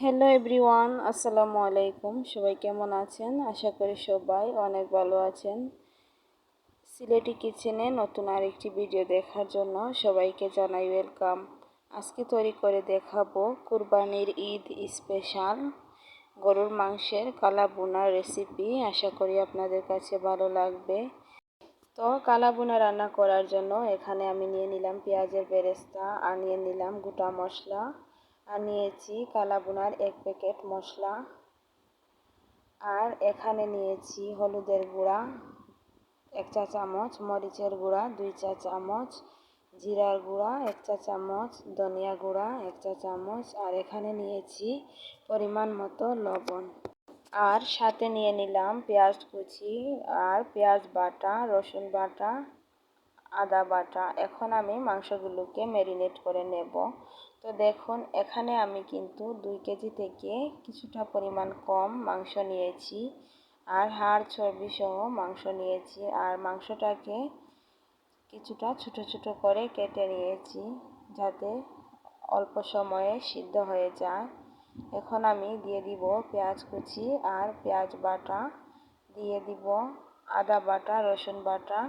Hello everyone, আসসালামু আলাইকুম। সবাই কেমন আছেন? আশা করি সবাই অনেক ভালো আছেন। সিলেটি কিচেনে নতুন আরেকটি ভিডিও দেখার জন্য সবাইকে জানাই ওয়েলকাম। আজকে তৈরি করে দেখাবো কুরবানির ঈদ স্পেশাল গরুর মাংসের কালা ভুনার রেসিপি। আশা করি আপনাদের কাছে ভালো লাগবে। তো কালা ভুনা রান্না করার জন্য এখানে আমি নিয়ে নিলাম পেঁয়াজের বেরেস্তা, আর নিয়ে নিলাম গোটা মশলা, আর নিয়েছি কালা ভুনার 1 প্যাকেট মশলা, আর এখানে নিয়েছি হলুদের গুঁড়া 1 চা চামচ, মরিচের গুঁড়া 2 চা চামচ, জিরার গুঁড়া 1 চা চামচ, ধনিয়া গুঁড়া 1 চা চামচ, আর এখানে নিয়েছি পরিমাণ মতো লবণ। আর সাথে নিয়ে নিলাম পেঁয়াজ কুচি, আর পেঁয়াজ বাটা, রসুন বাটা, আদা বাটা। এখন আমি মাংসগুলোকে ম্যারিনেট করে নেব। তো দেখুন, এখানে আমি কিন্তু 2 কেজি থেকে কিছুটা পরিমাণ কম মাংস নিয়েছি, আর হাড় চর্বি সহ মাংস নিয়েছি। আর মাংসটাকে কিছুটা ছোট ছোট করে কেটে নিয়েছি যাতে অল্প সময়ে সিদ্ধ হয়ে যায়। এখন আমি দিয়ে দিব পেঁয়াজ কুচি আর পেঁয়াজ বাটা, দিয়ে দিব আদা বাটা, রসুন বাটা।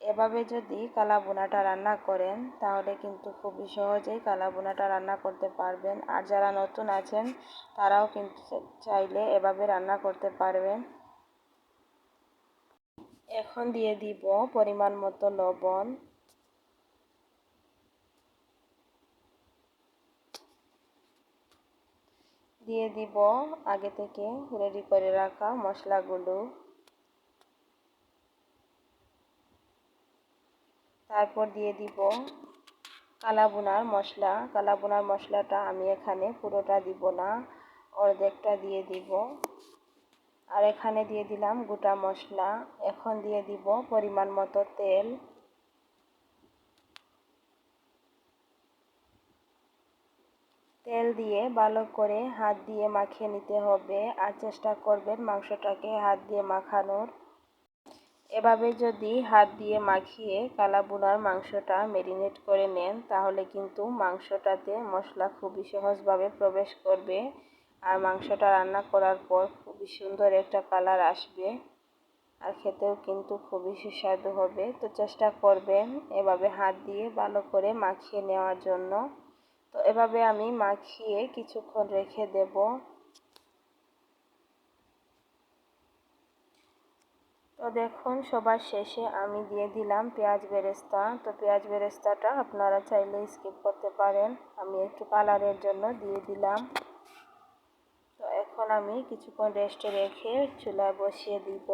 এভাবে যদি কালা ভুনাটা রান্না করেন তাহলে কিন্তু খুবই সহজেই কালা ভুনাটা রান্না করতে পারবেন। আর যারা নতুন আছেন তারাও কিন্তু চাইলে এভাবে রান্না করতে পারবেন। এখন দিয়ে দিব পরিমাণ মতো লবণ, দিয়ে দিব আগে থেকে রেডি করে রাখা মশলাগুলো, তারপর দিয়ে দিব কালা ভুনার মশলা। কালা ভুনার মশলাটা আমি এখানে পুরোটা দিব না, অর্ধেকটা দিয়ে দিব। আর এখানে দিয়ে দিলাম গোটা মশলা। এখন দিয়ে দিব পরিমাণ মতো তেল। তেল দিয়ে ভালো করে হাত দিয়ে মাখিয়ে নিতে হবে, আর চেষ্টা করবেন মাংসটাকে হাত দিয়ে মাখানোর। এভাবে যদি হাত দিয়ে মাখিয়ে কালা ভুনার মাংসটা ম্যারিনেট করে নেন তাহলে কিন্তু মাংসটাতে মশলা খুবই সহজভাবে প্রবেশ করবে, আর মাংসটা রান্না করার পর খুবই সুন্দর একটা কালার আসবে, আর খেতেও কিন্তু খুবই সুস্বাদু হবে। তো চেষ্টা করবেন এভাবে হাত দিয়ে ভালো করে মাখিয়ে নেওয়ার জন্য। তো এভাবে আমি মাখিয়ে কিছুক্ষণ রেখে দেব। তো দেখুন, সবার শেষে আমি দিয়ে দিলাম পেঁয়াজ বেরেস্তা। তো পেঁয়াজ বেরেস্তাটা আপনারা চাইলে স্কিপ করতে পারেন, আমি একটু কালারের জন্য দিয়ে দিলাম। তো এখন আমি কিছুক্ষণ রেস্টে রেখে চুলায় বসিয়ে দিব।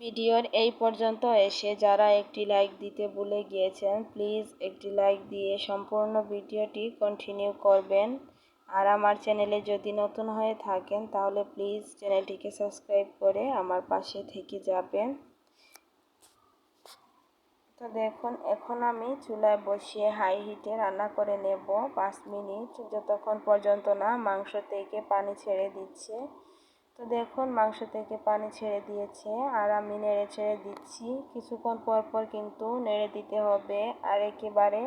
ভিডিওর এই পর্যন্ত এসে যারা একটি লাইক দিতে ভুলে গিয়েছেন, প্লিজ একটি লাইক দিয়ে সম্পূর্ণ ভিডিওটি কন্টিনিউ করবেন। আর আমার চ্যানেলে যদি নতুন হয়ে থাকেন তাহলে প্লিজ চ্যানেলটিকে সাবস্ক্রাইব করে আমার পাশে থেকে যাবেন। তো দেখুন, এখন আমি চুলায় বসিয়ে হাই হিটে রান্না করে নেব 5 মিনিট, যতক্ষণ পর্যন্ত না মাংস থেকে পানি ছেড়ে দিচ্ছে। তো দেখুন, মাংস থেকে পানি ছেড়ে দিয়েছে, আর আমি নেড়ে ছেড়ে দিচ্ছি। কিছুক্ষণ পর পর কিন্তু নেড়ে দিতে হবে, আর একেবারে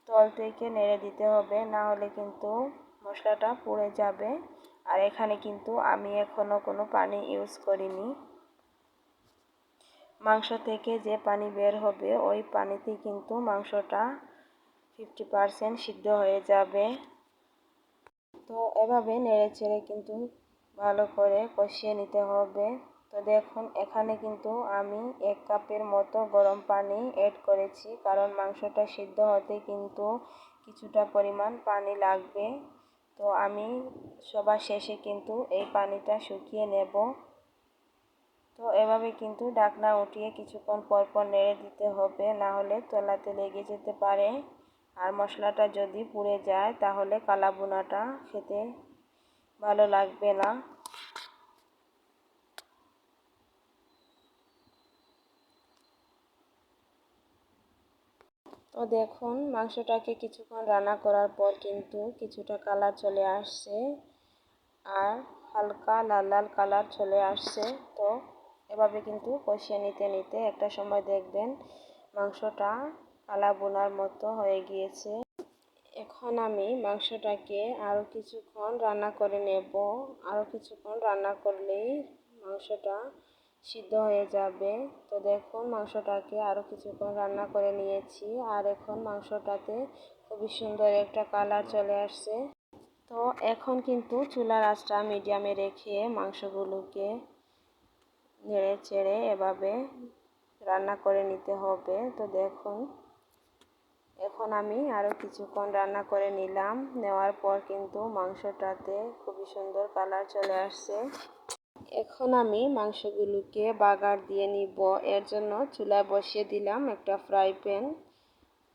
তল থেকে নেড়ে দিতে হবে, না হলে কিন্তু মশলাটা পুড়ে যাবে। আর এখানে কিন্তু আমি এখনও কোনো পানি ইউজ করিনি। মাংস থেকে যে পানি বের হবে ওই পানিতেই কিন্তু মাংসটা 50% সিদ্ধ হয়ে যাবে। তো এভাবে নেড়ে চেড়ে কিন্তু ভালো করে কষিয়ে নিতে হবে। তো দেখুন, এখানে কিন্তু আমি 1 কাপের মতো গরম পানি অ্যাড করেছি, কারণ মাংসটা সিদ্ধ হতে কিন্তু কিছুটা পরিমাণ পানি লাগবে। তো আমি সবার শেষে কিন্তু এই পানিটা শুকিয়ে নেব। তো এভাবে কিন্তু ঢাকনা উঠিয়ে কিছুক্ষণ পর পর নেড়ে দিতে হবে, না হলে তলাতে লেগে যেতে পারে। আর মশলাটা যদি পুড়ে যায় তাহলে কালা ভুনাটা খেতে ভালো লাগবে না। তো দেখুন, মাংসটাকে কিছুক্ষণ রান্না করার পর কিন্তু কিছুটা কালার চলে আসছে, আর হালকা লাল লাল কালার চলে আসছে। তো এভাবে কিন্তু কষিয়ে নিতে নিতে একটা সময় দেখবেন মাংসটা কালা বোনার মতো হয়ে গিয়েছে। এখন আমি মাংসটাকে আরও কিছুক্ষণ রান্না করে নেব। আরও কিছুক্ষণ রান্না করলেই মাংসটা সিদ্ধ হয়ে যাবে। তো দেখুন মাংসটাকে আরও কিছুক্ষণ রান্না করে নিয়েছি, আর এখন মাংসটাতে খুবই সুন্দর একটা কালার চলে আসছে। তো এখন কিন্তু চুলার আঁচটা মিডিয়ামে রেখে মাংসগুলোকে নেড়ে চেড়ে এভাবে রান্না করে নিতে হবে। তো দেখুন এখন আমি আরও কিছুক্ষণ রান্না করে নিলাম। নেওয়ার পর কিন্তু মাংসটাতে খুবই সুন্দর কালার চলে আসছে। এখন আমি মাংসগুলোকে বাগার দিয়ে নিব। এর জন্য চুলায় বসিয়ে দিলাম একটা ফ্রাই প্যান।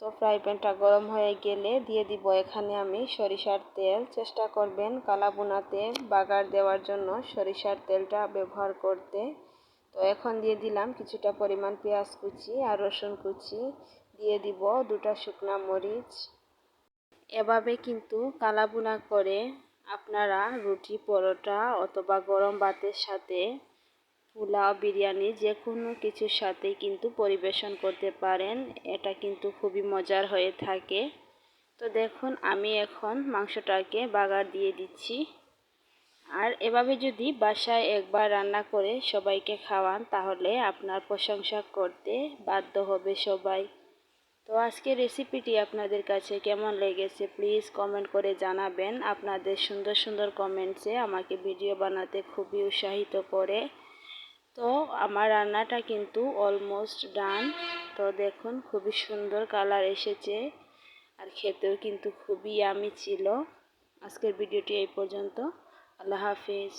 তো ফ্রাই প্যানটা গরম হয়ে গেলে দিয়ে দিব এখানে আমি সরিষার তেল। চেষ্টা করবেন কালা ভুনাতে বাগার দেওয়ার জন্য সরিষার তেলটা ব্যবহার করতে। তো এখন দিয়ে দিলাম কিছুটা পরিমাণ পেঁয়াজ কুচি আর রসুন কুচি, দিয়ে দিব 2টা শুকনা মরিচ। এভাবে কিন্তু কালা ভুনা করে আপনারা রুটি, পরোটা অথবা গরম ভাতের সাথে, পোলাও, বিরিয়ানি যে কোনো কিছুর সাথেই কিন্তু পরিবেশন করতে পারেন। এটা কিন্তু খুবই মজার হয়ে থাকে। তো দেখুন আমি এখন মাংসটাকে বাগার দিয়ে দিচ্ছি। আর এভাবে যদি বাসায় একবার রান্না করে সবাইকে খাওয়ান তাহলে আপনার প্রশংসা করতে বাধ্য হবে সবাই। তো আজকের রেসিপিটি আপনাদের কাছে কেমন লেগেছে প্লিজ কমেন্ট করে জানাবেন। আপনাদের সুন্দর সুন্দর কমেন্টসে আমাকে ভিডিও বানাতে খুবই উৎসাহিত করে। তো আমার রান্নাটা কিন্তু অলমোস্ট ডান। তো দেখুন খুবই সুন্দর কালার এসেছে, আর খেতেও কিন্তু খুবই ইয়ামি ছিল। আজকের ভিডিওটি এই পর্যন্ত। আল্লাহ হাফিজ।